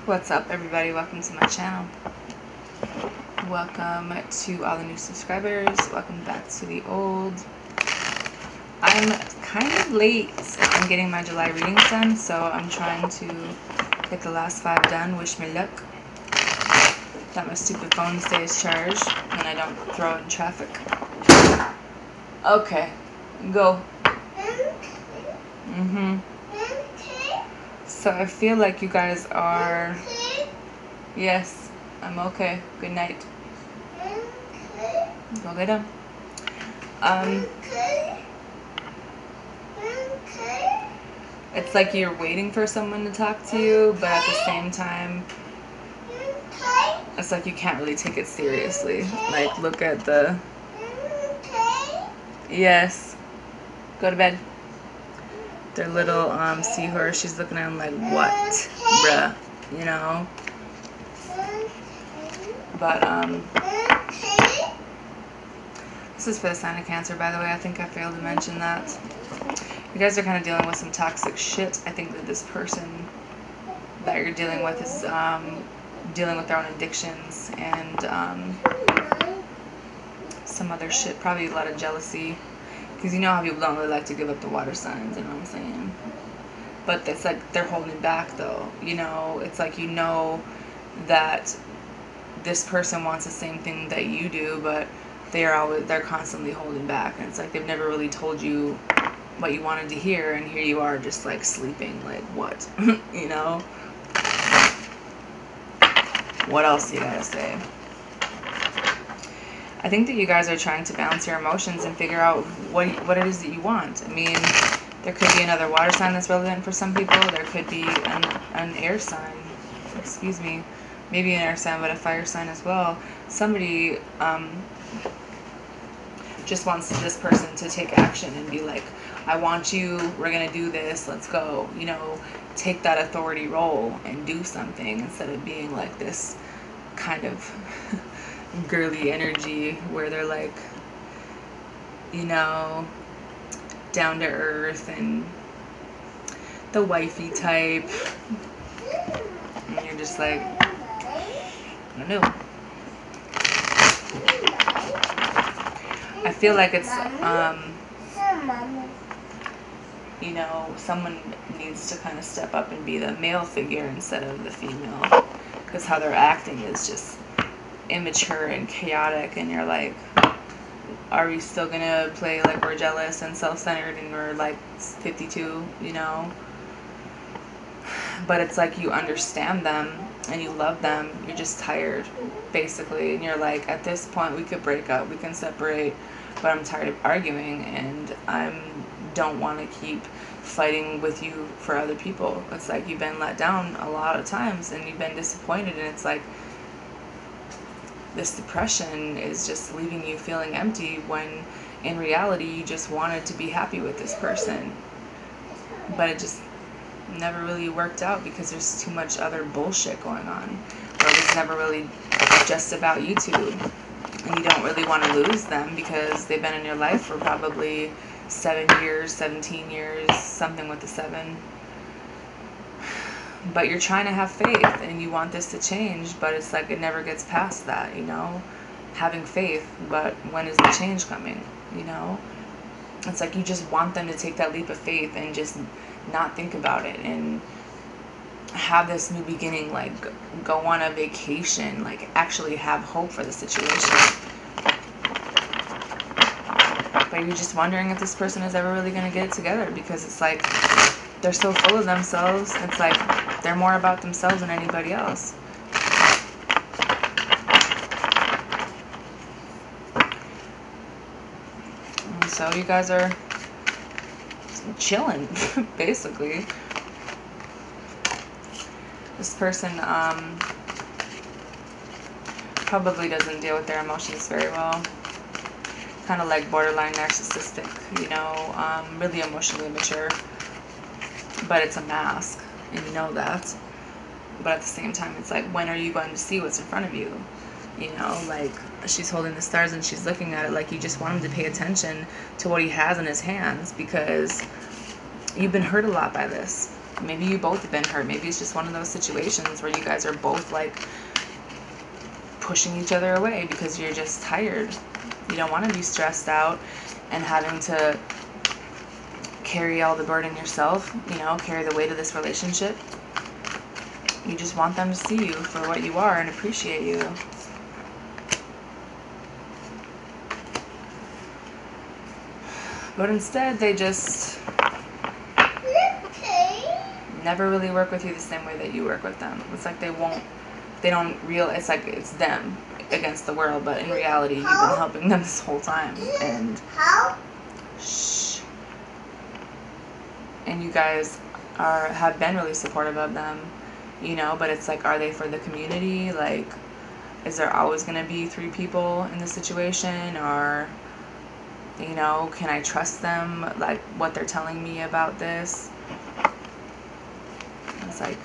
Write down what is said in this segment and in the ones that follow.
What's up, everybody? Welcome to my channel. Welcome to all the new subscribers. Welcome back to the old. I'm kind of late on getting my July readings done, so I'm trying to get the last 5 done. Wish me luck. That my stupid phone stays charged and I don't throw it in traffic. Okay, go. So I feel like you guys are... Yes, I'm okay. Good night. Go lay down. It's like you're waiting for someone to talk to you, but at the same time, it's like you can't really take it seriously. Like, look at the... Yes. Go to bed. Their little seahorse, she's looking at him like, what? Bruh. You know? But, this is for the sign of Cancer, by the way. I think I failed to mention that. You guys are kind of dealing with some toxic shit. I think that this person that you're dealing with is dealing with their own addictions and some other shit. Probably a lot of jealousy. Because you know how people don't really like to give up the water signs, you know what I'm saying? But it's like they're holding back, though. You know, it's like you know that this person wants the same thing that you do, but they're constantly holding back. And it's like they've never really told you what you wanted to hear, and here you are just like sleeping. Like, what? You know? What else do you gotta say? I think that you guys are trying to balance your emotions and figure out what it is that you want. I mean, there could be another water sign that's relevant for some people. There could be an air sign. Excuse me. Maybe an air sign, but a fire sign as well. Somebody just wants this person to take action and be like, I want you, we're going to do this, let's go. You know, take that authority role and do something instead of being like this kind of girly energy where they're like, you know, down to earth and the wifey type. And you're just like, I don't know. I feel like it's, you know, someone needs to kind of step up and be the male figure instead of the female. Because how they're acting is just immature and chaotic, and you're like, are we still gonna play like we're jealous and self-centered and we're like 52, you know? But it's like you understand them and you love them, you're just tired basically, and you're like, at this point we could break up, we can separate, but I'm tired of arguing and I don't want to keep fighting with you for other people. It's like you've been let down a lot of times and you've been disappointed, and it's like this depression is just leaving you feeling empty when in reality you just wanted to be happy with this person, but it just never really worked out because there's too much other bullshit going on, or it was never really just about you two, and you don't really want to lose them because they've been in your life for probably 7 years, 17 years, something with the 7. But you're trying to have faith and you want this to change, but it's like it never gets past that, you know, having faith. But when is the change coming, you know? It's like you just want them to take that leap of faith and just not think about it and have this new beginning, like go on a vacation, like actually have hope for the situation. But you're just wondering if this person is ever really going to get it together, because it's like they're so full of themselves. It's like they're more about themselves than anybody else. And so you guys are chilling, basically. This person probably doesn't deal with their emotions very well. Kind of like borderline narcissistic, you know, really emotionally immature. But it's a mask, and you know that. But at the same time, it's like, when are you going to see what's in front of you? You know, like, she's holding the stars and she's looking at it like you just want him to pay attention to what he has in his hands, because you've been hurt a lot by this. Maybe you both have been hurt. Maybe it's just one of those situations where you guys are both like pushing each other away because you're just tired. You don't want to be stressed out and having to carry all the burden yourself, you know, carry the weight of this relationship. You just want them to see you for what you are and appreciate you. But instead, they just never really work with you the same way that you work with them. It's like they don't realize, it's like it's them against the world, but in reality, you've been helping them this whole time. And shh. And you guys have been really supportive of them, you know, but it's like, are they for the community? Like, is there always going to be 3 people in the situation? Or, you know, can I trust them, like, what they're telling me about this? It's like,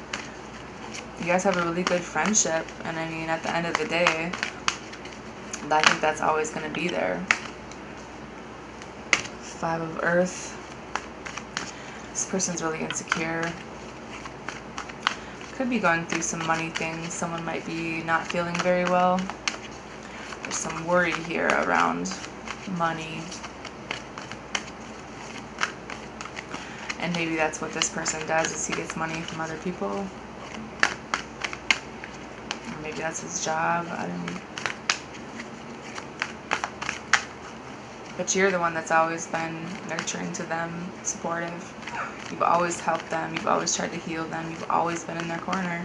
you guys have a really good friendship, and I mean, at the end of the day, I think that's always going to be there. 5 of Earth. This person's really insecure. Could be going through some money things. Someone might be not feeling very well. There's some worry here around money. And maybe that's what this person does, is he gets money from other people. Or maybe that's his job. I don't know. But you're the one that's always been nurturing to them, supportive. You've always helped them. You've always tried to heal them. You've always been in their corner.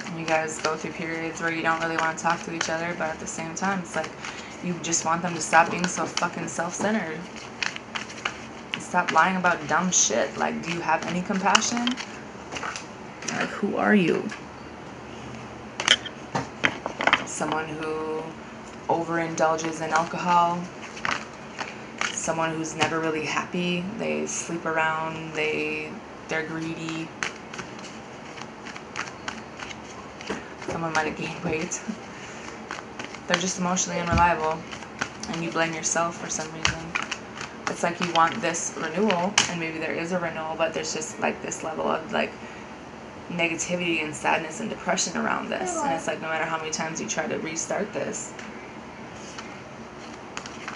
And you guys go through periods where you don't really want to talk to each other, but at the same time, it's like you just want them to stop being so fucking self-centered. Stop lying about dumb shit. Like, do you have any compassion? Like, who are you? Someone who overindulges in alcohol, someone who's never really happy, they sleep around, they're greedy, someone might have gained weight, they're just emotionally unreliable, and you blame yourself for some reason. It's like you want this renewal, and maybe there is a renewal, but there's just like this level of like negativity and sadness and depression around this, and it's like no matter how many times you try to restart this,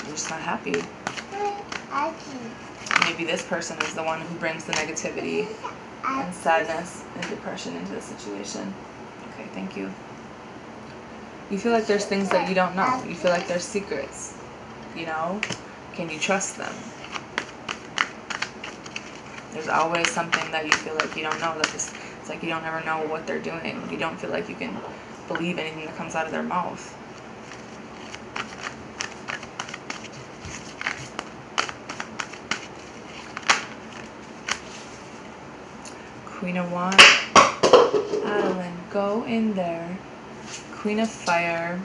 you're just not happy. Maybe this person is the one who brings the negativity and sadness and depression into the situation. Okay, thank you. You feel like there's things that you don't know. You feel like there's secrets, you know? Can you trust them? There's always something that you feel like you don't know. It's like you don't ever know what they're doing. You don't feel like you can believe anything that comes out of their mouth. Queen of Wands. Adeline, go in there. Queen of Fire.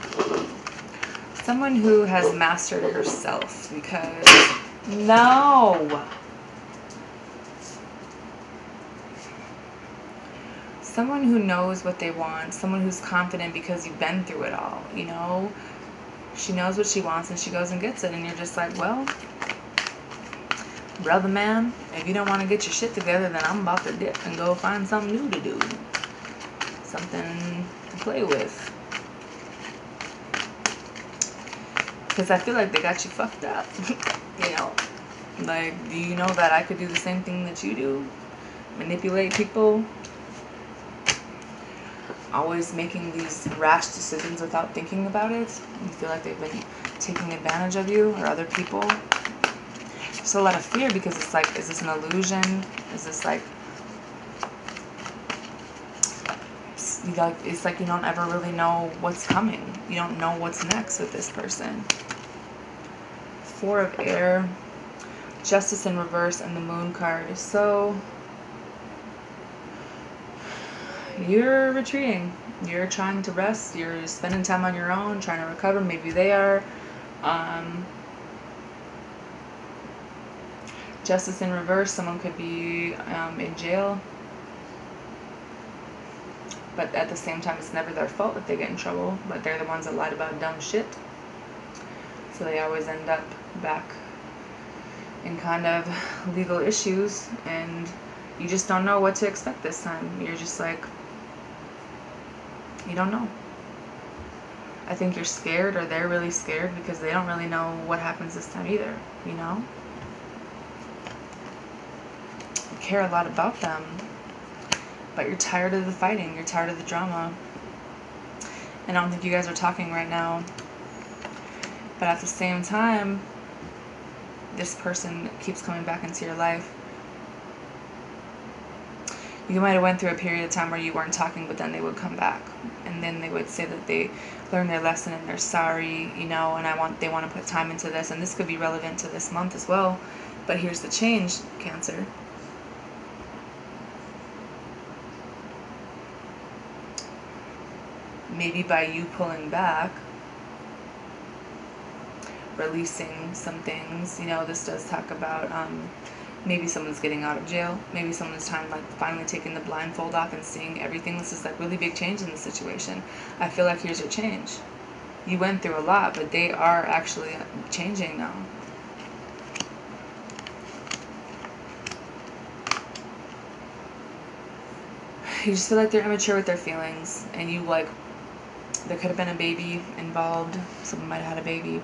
Someone who has mastered herself, because no. Someone who knows what they want, someone who's confident because you've been through it all, you know? She knows what she wants and she goes and gets it, and you're just like, well, brother man, if you don't want to get your shit together, then I'm about to dip and go find something new to do. Something to play with. Because I feel like they got you fucked up, you know? Like, do you know that I could do the same thing that you do? Manipulate people? Always making these rash decisions without thinking about it. You feel like they've been taking advantage of you or other people. There's a lot of fear because it's like, is this an illusion? Is this like, it's like you don't ever really know what's coming. You don't know what's next with this person. 4 of Air, Justice in reverse, and the Moon card. So you're retreating. You're trying to rest. You're spending time on your own, trying to recover. Maybe they are. Justice in reverse. Someone could be in jail. But at the same time, it's never their fault that they get in trouble. But they're the ones that lied about dumb shit. So they always end up back in kind of legal issues, and you just don't know what to expect this time. You're just like, you don't know. I think you're scared, or they're really scared because they don't really know what happens this time either, you know? You care a lot about them, but you're tired of the fighting, you're tired of the drama. And I don't think you guys are talking right now. But at the same time, this person keeps coming back into your life. You might have went through a period of time where you weren't talking, but then they would come back. And then they would say that they learned their lesson and they're sorry, you know, and they want to put time into this. And this could be relevant to this month as well. But here's the change, Cancer. Maybe by you pulling back, releasing some things, you know, this does talk about maybe someone's getting out of jail, maybe someone's time like finally taking the blindfold off and seeing everything. This is like really big change in the situation. I feel like here's your change. You went through a lot, but they are actually changing now. You just feel like they're immature with their feelings, and you like, there could have been a baby involved. Someone might have had a baby.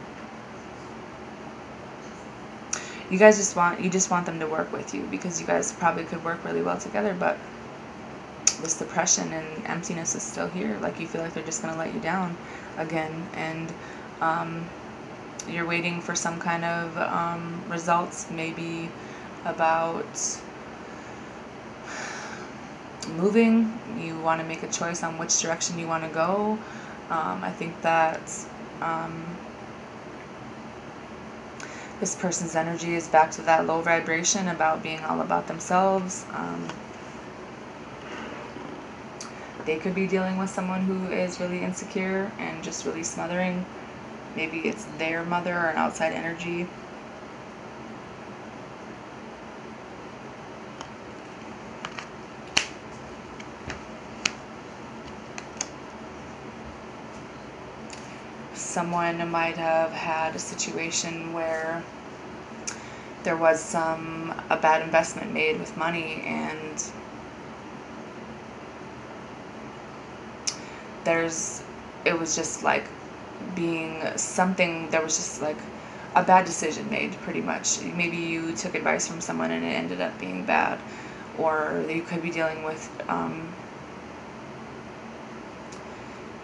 You guys just want them to work with you, because you guys probably could work really well together, but this depression and emptiness is still here. Like, you feel like they're just going to let you down again, and you're waiting for some kind of results, maybe about moving. You want to make a choice on which direction you want to go. I think that this person's energy is back to that low vibration about being all about themselves. They could be dealing with someone who is really insecure and just really smothering. Maybe it's their mother or an outside energy. Someone might have had a situation where there was a bad investment made with money, and it was just like being something, there was just like a bad decision made, pretty much. Maybe you took advice from someone and it ended up being bad, or you could be dealing with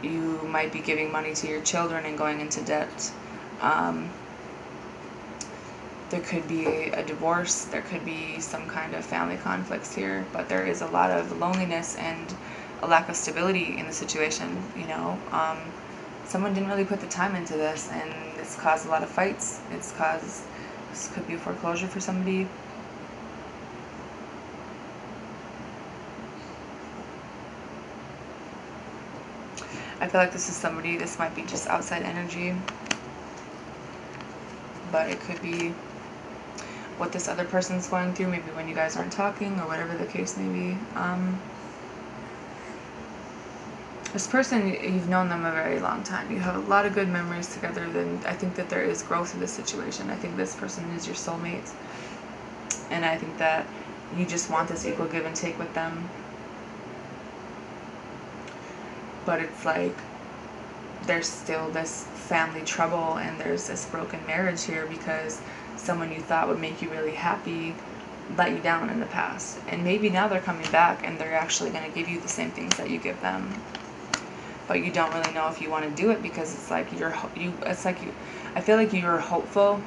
you might be giving money to your children and going into debt. There could be a divorce, there could be some kind of family conflicts here, but there is a lot of loneliness and a lack of stability in the situation, you know. Someone didn't really put the time into this, and it's caused a lot of fights. This could be a foreclosure for somebody. I feel like this is somebody, this might be just outside energy, but it could be what this other person's going through, maybe when you guys aren't talking, or whatever the case may be. This person, you've known them a very long time. You have a lot of good memories together. Then I think that there is growth in this situation. I think this person is your soulmate, and I think that you just want this equal give and take with them. But it's like there's still this family trouble, and there's this broken marriage here because someone you thought would make you really happy let you down in the past. And maybe now they're coming back and they're actually going to give you the same things that you give them. But you don't really know if you want to do it, because it's like I feel like you're hopeful.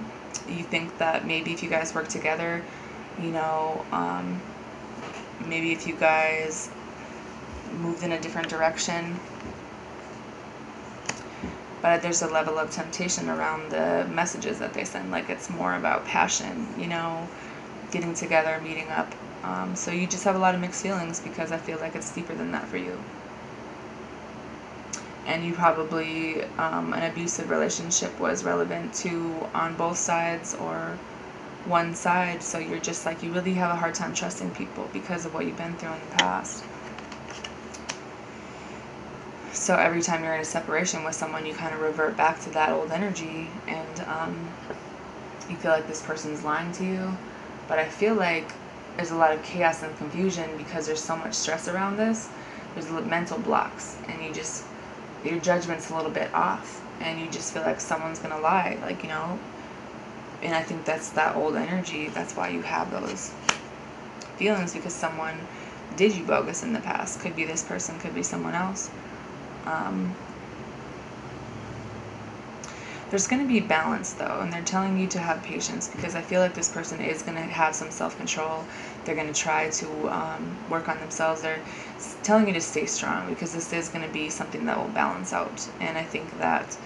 You think that maybe if you guys work together, you know, maybe if you guys moved in a different direction. But there's a level of temptation around the messages that they send. Like, it's more about passion, you know, getting together, meeting up. So you just have a lot of mixed feelings, because I feel like it's deeper than that for you. And you probably, an abusive relationship was relevant to on both sides or one side. So you're just like, you really have a hard time trusting people because of what you've been through in the past. So every time you're in a separation with someone, you kind of revert back to that old energy, and you feel like this person's lying to you. But I feel like there's a lot of chaos and confusion because there's so much stress around this. There's mental blocks, and your judgment's a little bit off, and you just feel like someone's gonna lie, like, and I think that's that old energy. That's why you have those feelings, because someone did you bogus in the past. Could be this person, could be someone else. There's going to be balance, though, and they're telling you to have patience, because I feel like this person is going to have some self-control. They're going to try to work on themselves. They're telling you to stay strong, because this is going to be something that will balance out. And I think that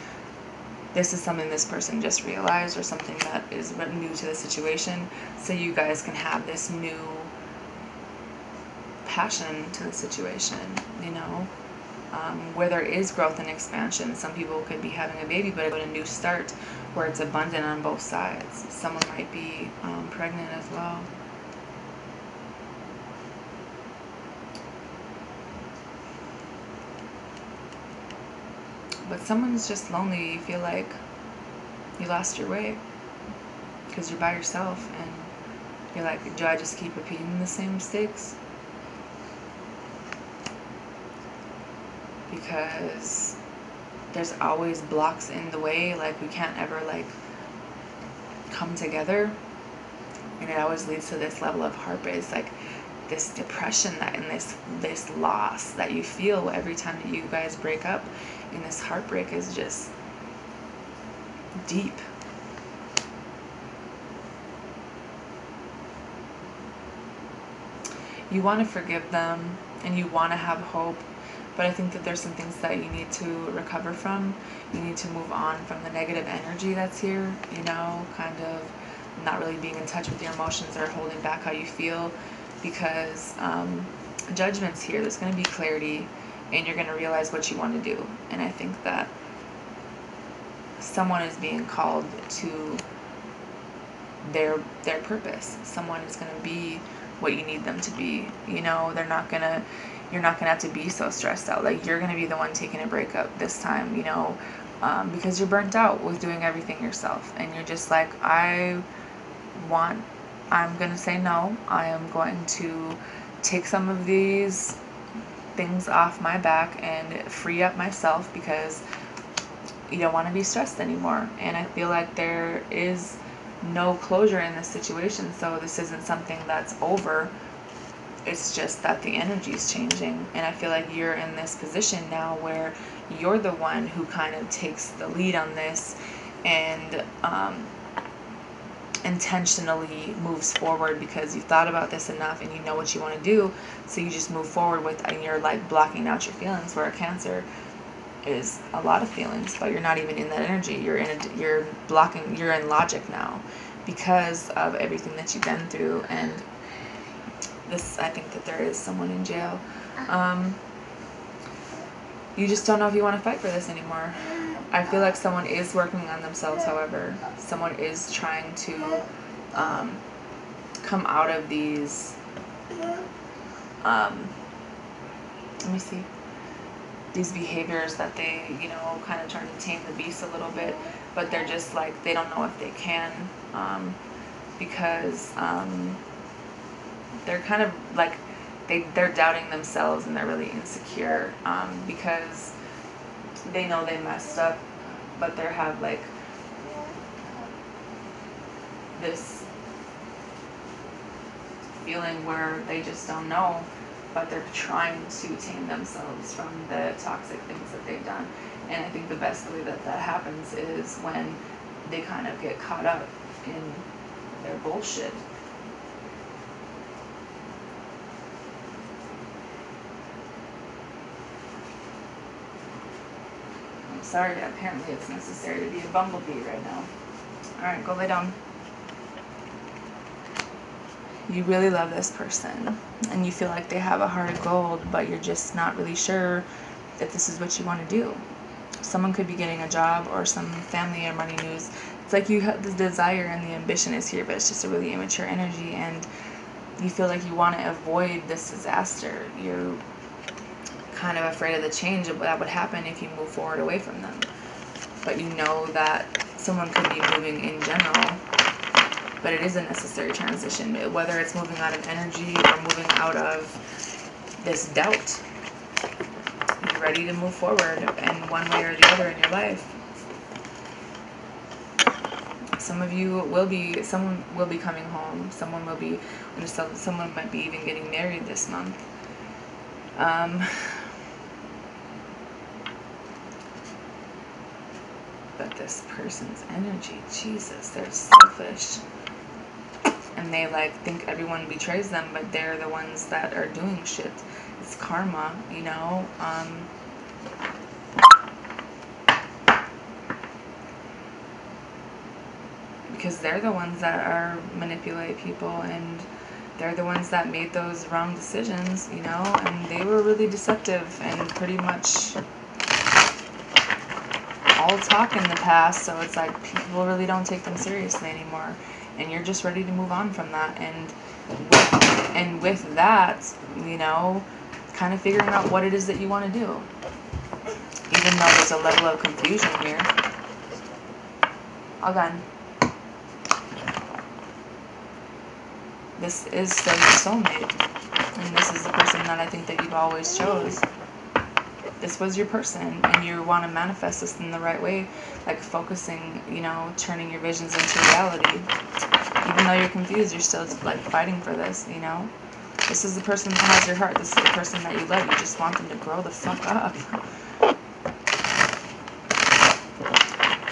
this is something this person just realized, or something that is new to the situation, so you guys can have this new passion to the situation, where there is growth and expansion. Some people could be having a baby, but a new start where it's abundant on both sides. Someone might be pregnant as well. But someone's just lonely. You feel like you lost your way because you're by yourself, and you're like, do I just keep repeating the same mistakes? Because there's always blocks in the way, like we can't ever come together, and it always leads to this level of heartbreak. It's like this depression and this loss that you feel every time that you guys break up, and this heartbreak is just deep. You want to forgive them and you want to have hope, but I think that there's some things that you need to recover from. You need to move on from the negative energy that's here, kind of not really being in touch with your emotions or holding back how you feel, because judgment's here. There's going to be clarity, and you're going to realize what you want to do. And I think that someone is being called to their purpose. Someone is going to be what you need them to be. You're not going to have to be so stressed out. Like, you're going to be the one taking a breakup this time, because you're burnt out with doing everything yourself. And you're just like, I'm going to say no. I am going to take some of these things off my back and free up myself, because you don't want to be stressed anymore. And I feel like there is no closure in this situation, so this isn't something that's over. It's just that the energy is changing, and I feel like you're in this position now where you're the one who kind of takes the lead on this, and intentionally moves forward, because you thought about this enough and you know what you want to do, so you just move forward with, and you're like blocking out your feelings, where a Cancer is a lot of feelings, but you're not even in that energy. You're in logic now because of everything that you've been through. And this, I think that there is someone in jail. You just don't know if you want to fight for this anymore. I feel like someone is working on themselves, however. Someone is trying to come out of these, let me see, these behaviors that they, kind of trying to tame the beast a little bit, but they're just like, they don't know if they can, because they're kind of like, they're doubting themselves, and they're really insecure, because they know they messed up, but they have like this feeling where they just don't know, but they're trying to tame themselves from the toxic things that they've done. And I think the best way that happens is when they kind of get caught up in their bullshit. I'm sorry, apparently it's necessary to be a bumblebee right now. Alright, go lay down. You really love this person, and you feel like they have a heart of gold, but you're just not really sure if this is what you want to do. Someone could be getting a job, or some family or money news. It's like you have the desire and the ambition is here, but it's just a really immature energy, and you feel like you want to avoid this disaster. You're kind of afraid of the change that would happen if you move forward away from them. But you know that someone could be moving in general, but it is a necessary transition, whether it's moving out of energy or moving out of this doubt. You're ready to move forward in one way or the other in your life. Someone will be coming home. Someone might be even getting married this month. But this person's energy, Jesus, they're selfish. And they think everyone betrays them, but they're the ones that are doing shit. It's karma, you know. Because they're the ones that manipulate people, and they're the ones that made those wrong decisions, you know, and they were really deceptive and pretty much all talk in the past, so it's like people really don't take them seriously anymore, and you're just ready to move on from that, and with that, you know, kind of figuring out what it is that you want to do, even though there's a level of confusion here. Again, this is still your soulmate, and this is the person that I think that you've always chose. This was your person, and you want to manifest this in the right way, like focusing, you know, turning your visions into reality. Even though you're confused, you're still fighting for this, you know. This is the person that has your heart. This is the person that you love. You just want them to grow the fuck up.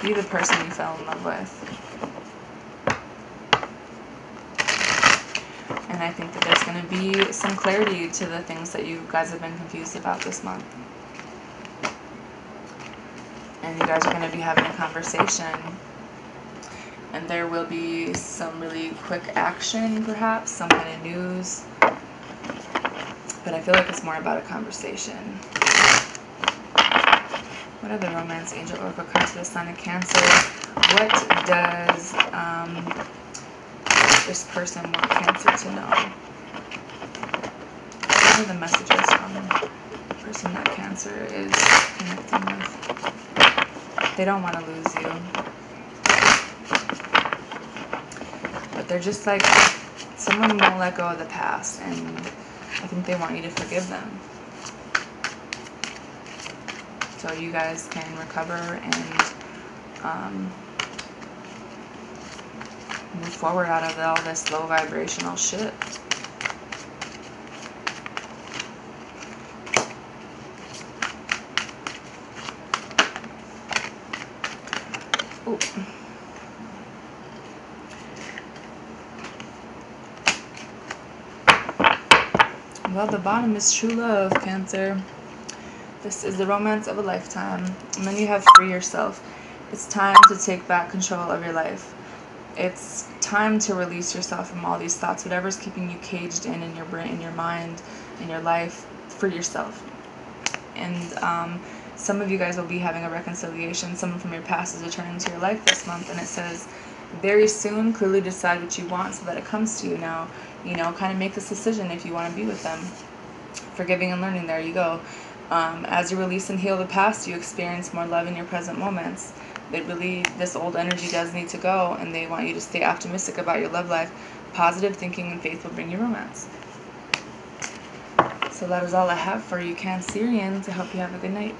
Be the person you fell in love with. And I think that there's going to be some clarity to the things that you guys have been confused about this month. And you guys are going to be having a conversation. And there will be some really quick action, perhaps, some kind of news. But I feel like it's more about a conversation. What are the romance angel oracle cards for the sign of Cancer? What does this person want Cancer to know? What are the messages from the person that Cancer is connecting with? They don't want to lose you. But they're just someone won't let go of the past, and I think they want you to forgive them. So you guys can recover and move forward out of all this low vibrational shit. Ooh. Well, the bottom is true love, Cancer. This is the romance of a lifetime. And then you have free yourself. It's time to take back control of your life. It's time to release yourself from all these thoughts, whatever's keeping you caged in your brain, in your mind, in your life. Free yourself. And some of you guys will be having a reconciliation. Someone from your past is returning into your life this month, and it says, very soon, clearly decide what you want so that it comes to you now. You know, kind of make this decision if you want to be with them. Forgiving and learning, there you go. As you release and heal the past, you experience more love in your present moments. This old energy does need to go, and they want you to stay optimistic about your love life. Positive thinking and faith will bring you romance. So that is all I have for you, Cancerian, to help you have a good night.